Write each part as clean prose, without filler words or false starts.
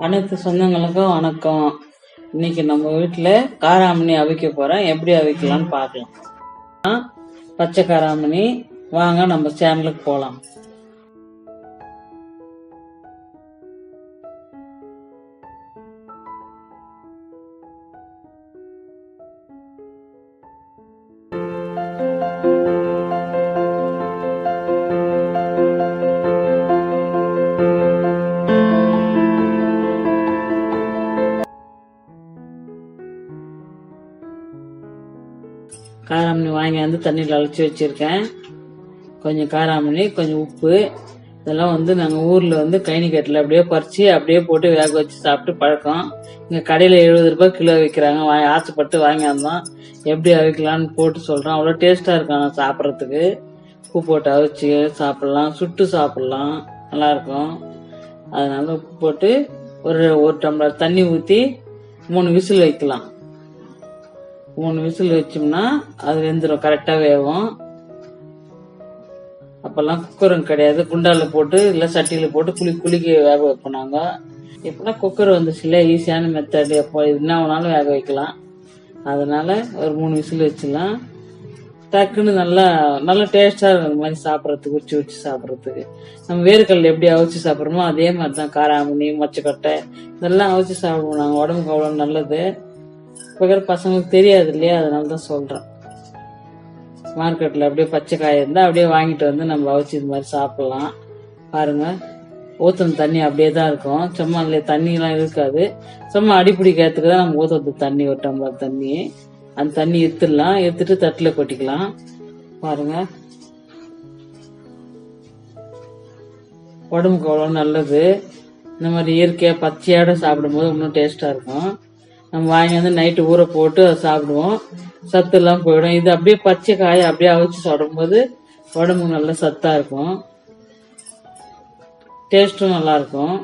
அனைத்து சொந்தங்களுக்கும் வணக்கம். இன்னைக்கு நம்ம வீட்டில் காராமணி அவிக்க போகிறோம். எப்படி அவிக்கலாம்னு பார்க்கலாம். பச்சை காராமணி, வாங்க நம்ம சேனலுக்கு போகலாம். காராமணி வாங்கி வந்து தண்ணியில் அழைச்சி வச்சிருக்கேன். கொஞ்சம் காராமணி, கொஞ்சம் உப்பு, இதெல்லாம் வந்து நாங்கள் ஊரில் கைனிக்கட்டில் அப்படியே பறித்து அப்படியே போட்டு வேக வச்சு சாப்பிட்டு பழக்கம். இங்கே கடையில் 70 ரூபாய் கிலோ விற்கிறாங்க. ஆசைப்பட்டு வாங்கி வந்தோம். எப்படி அவிக்கலான்னு போட்டு சொல்கிறோம். அவ்வளோ டேஸ்ட்டாக இருக்கும் நான் சாப்பிட்றதுக்கு. உப்பு போட்டு அவிச்சு சாப்பிட்லாம், சுட்டு சாப்பிட்லாம், நல்லாயிருக்கும். அதனால உப்பு போட்டு ஒரு டம்ளர் தண்ணி ஊற்றி 3 விசில் வைக்கலாம். 3 விசில் வச்சோம்னா அது வெந்துடும், கரெக்டாக வேகும். அப்பெல்லாம் குக்கரும் கிடையாது, குண்டால போட்டு இல்லை சட்டியில் போட்டு குளிக்க வேக வைப்போம் நாங்கள். இப்போனா குக்கர் வந்துச்சுல, ஈஸியான மெத்தட். எப்போ என்ன வேணாலும் வேக வைக்கலாம். அதனால ஒரு 3 விசில் வச்சுலாம். டக்குன்னு நல்லா டேஸ்டாக இருக்கும். இந்த மாதிரி சாப்பிட்றதுக்கு, உச்சி சாப்பிட்றதுக்கு. நம்ம வேர்க்கடலை எப்படி அவிச்சு சாப்பிட்றோமோ அதே மாதிரி தான் காராமணி, மொச்சக்கொட்டை இதெல்லாம் அவிச்சு சாப்பிடுவோம் நாங்கள். உடம்புக்கு அவ்வளோ நல்லது. இப்போ பசங்களுக்கு தெரியாது இல்லையா, அதனால தான் சொல்கிறேன். மார்க்கெட்டில் அப்படியே பச்சை காய் இருந்தால் அப்படியே வாங்கிட்டு வந்து நம்ம அவிச்சு இது மாதிரி சாப்பிட்லாம். பாருங்கள், ஊற்றுன தண்ணி அப்படியே தான் இருக்கும். சும்மா இல்லை தண்ணியெலாம் இருக்காது. சும்மா அடிப்பிடிக்கிறதுக்கு தான் நம்ம ஊற்றுறது தண்ணி. ஒரு டம்ளர் தண்ணி, அந்த தண்ணி எடுத்துட்டு தட்டில் கொட்டிக்கலாம். பாருங்கள், உடம்புக்கு அவ்வளோ நல்லது. இந்த மாதிரி இயற்கையாக பச்சையோட சாப்பிடும்போது இன்னும் டேஸ்ட்டாக இருக்கும். நம்ம வாங்கி வந்து நைட்டு ஊற போட்டு அதை சாப்பிடுவோம். சத்து எல்லாம் போயிடும். இது அப்படியே பச்சை காயை அப்படியே அவிச்சு சாப்பிடும்போது உடம்புக்கு நல்ல சத்தா இருக்கும், டேஸ்டும் நல்லா இருக்கும்.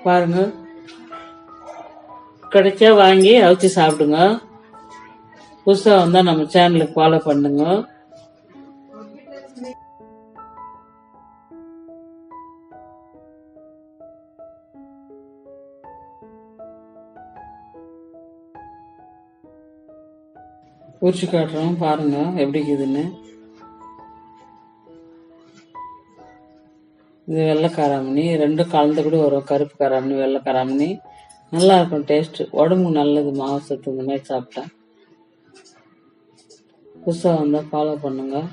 பாருங்க, கிடைச்சா வாங்கி அவிச்சு சாப்பிடுங்க. புதுசா வந்தா நம்ம சேனலுக்கு ஃபாலோ பண்ணுங்க. உரிச்சு காட்டுறோம், பாருங்க எப்படி இருக்குதுன்னு. இது வெள்ளை காராமணி, ரெண்டும் கலந்து கூட வரும். கருப்பு காராமணி, வெள்ளை காராமணி, நல்லா இருக்கும் டேஸ்ட். உடம்புக்கு நல்லது, மாவு சத்து. இந்த மாதிரி சாப்பிட்டா. புதுசாக வந்தால் ஃபாலோ பண்ணுங்க.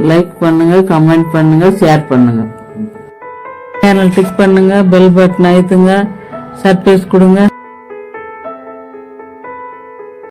லைக் பண்ணுங்க, கமெண்ட் பண்ணுங்க, ஷேர் பண்ணுங்க. சேனல் கிளிக் பண்ணுங்க, பெல் பட்டன் அழுத்துங்க, சர்ப்ரைஸ் கொடுங்க.